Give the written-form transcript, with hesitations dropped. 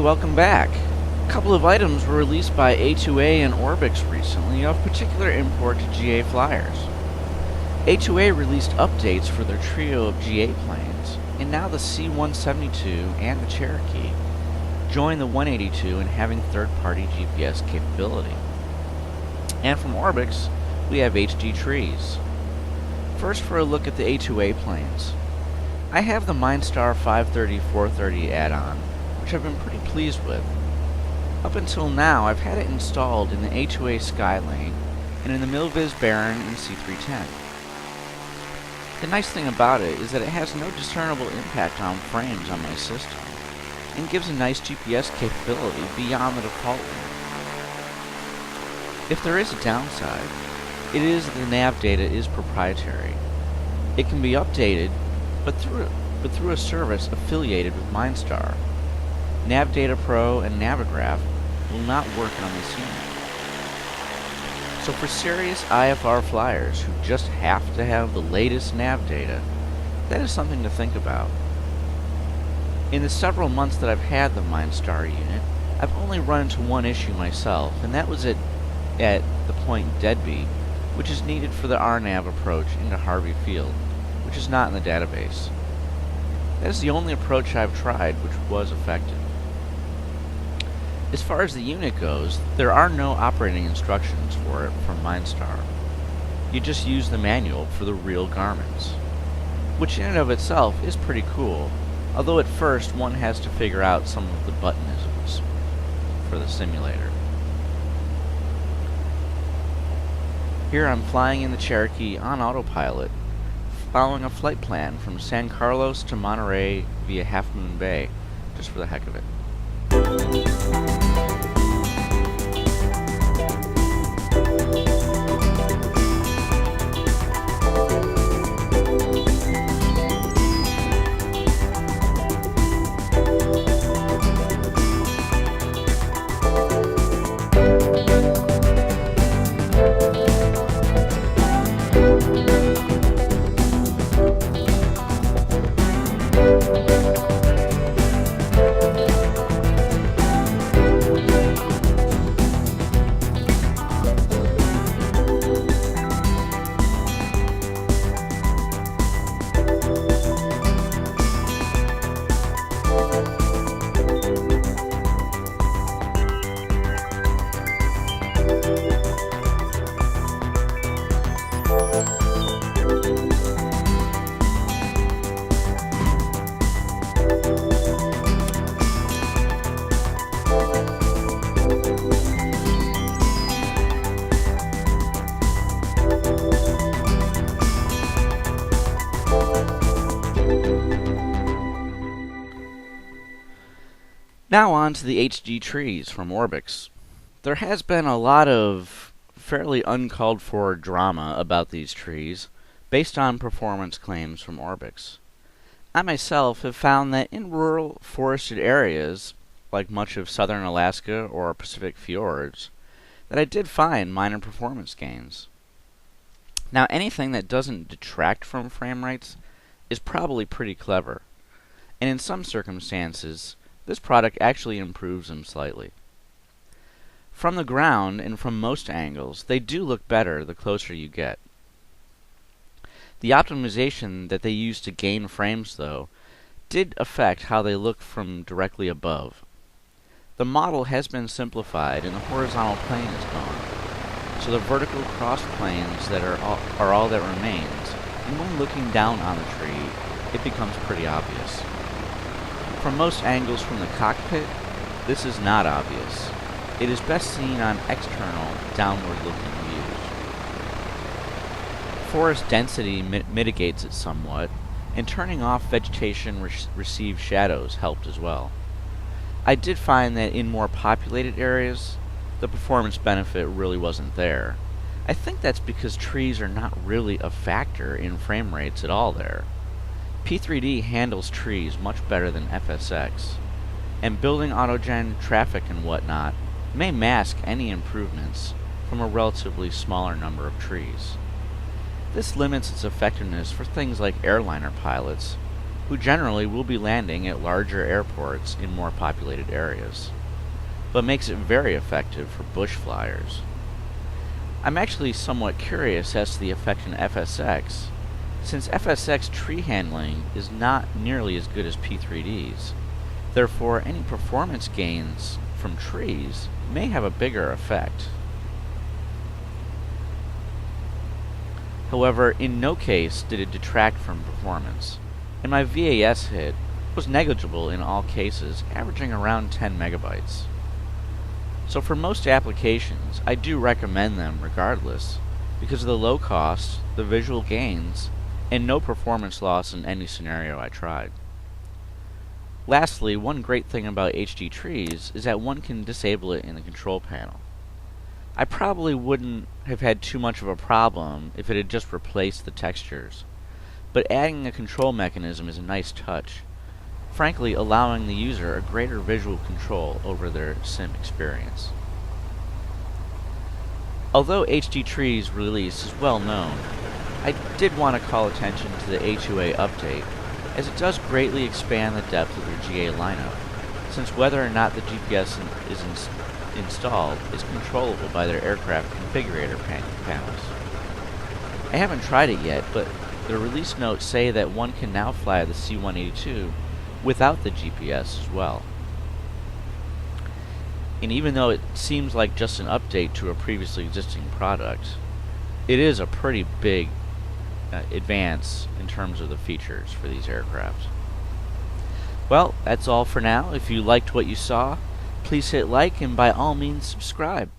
welcome back. A couple of items were released by A2A and ORBX recently of particular import to GA flyers. A2A released updates for their trio of GA planes, and now the C172 and the Cherokee join the 182 in having third-party GPS capability. And from ORBX, we have HD trees. First, for a look at the A2A planes. I have the MineStar 530-430 add-on, which I've been pretty pleased with. Up until now, I've had it installed in the A2A Skylane and in the Milviz Baron and C310. The nice thing about it is that it has no discernible impact on frames on my system, and gives a nice GPS capability beyond the default one. If there is a downside, it is that the nav data is proprietary. It can be updated, but through a service affiliated with MineStar. Nav Data Pro and Navigraph will not work on this unit. So for serious IFR flyers who just have to have the latest nav data, that is something to think about. In the several months that I've had the MineStar unit, I've only run into one issue myself, and that was at the point Deadby, which is needed for the RNAV approach into Harvey Field, which is not in the database. That is the only approach I've tried which was effective. As far as the unit goes, there are no operating instructions for it from MineStar. You just use the manual for the real Garmins, which in and of itself is pretty cool, although at first one has to figure out some of the buttonisms for the simulator. Here I'm flying in the Cherokee on autopilot, following a flight plan from San Carlos to Monterey via Half Moon Bay, just for the heck of it. Now on to the HD trees from ORBX. There has been a lot of fairly uncalled for drama about these trees, based on performance claims from ORBX. I myself have found that in rural forested areas, like much of southern Alaska or Pacific fjords, that I did find minor performance gains. Now anything that doesn't detract from frame rates is probably pretty clever, and in some circumstances, this product actually improves them slightly. From the ground and from most angles, they do look better the closer you get. The optimization that they use to gain frames, though, did affect how they look from directly above. The model has been simplified and the horizontal plane is gone, so the vertical cross planes that are all that remains, and when looking down on the tree, it becomes pretty obvious. From most angles from the cockpit, this is not obvious. It is best seen on external, downward-looking views. Forest density mitigates it somewhat, and turning off vegetation received shadows helped as well. I did find that in more populated areas, the performance benefit really wasn't there. I think that's because trees are not really a factor in frame rates at all there. P3D handles trees much better than FSX, and building autogen traffic and whatnot may mask any improvements from a relatively smaller number of trees. This limits its effectiveness for things like airliner pilots, who generally will be landing at larger airports in more populated areas, but makes it very effective for bush flyers. I'm actually somewhat curious as to the effect in FSX, since FSX tree handling is not nearly as good as P3D's. Therefore, any performance gains from trees may have a bigger effect. However, in no case did it detract from performance, and my VAS hit was negligible in all cases, averaging around 10 megabytes. So for most applications, I do recommend them regardless, because of the low cost, the visual gains, and no performance loss in any scenario I tried. Lastly, one great thing about HD trees is that one can disable it in the control panel. I probably wouldn't have had too much of a problem if it had just replaced the textures, but adding a control mechanism is a nice touch, frankly allowing the user a greater visual control over their sim experience. Although HD Tree's release is well known, I did want to call attention to the A2A update, as it does greatly expand the depth of their GA lineup, since whether or not the GPS is installed is controllable by their aircraft configurator panels. I haven't tried it yet, but the release notes say that one can now fly the C-182 without the GPS as well. And even though it seems like just an update to a previously existing product, it is a pretty big advance in terms of the features for these aircraft. Well, that's all for now. If you liked what you saw, please hit like and by all means subscribe.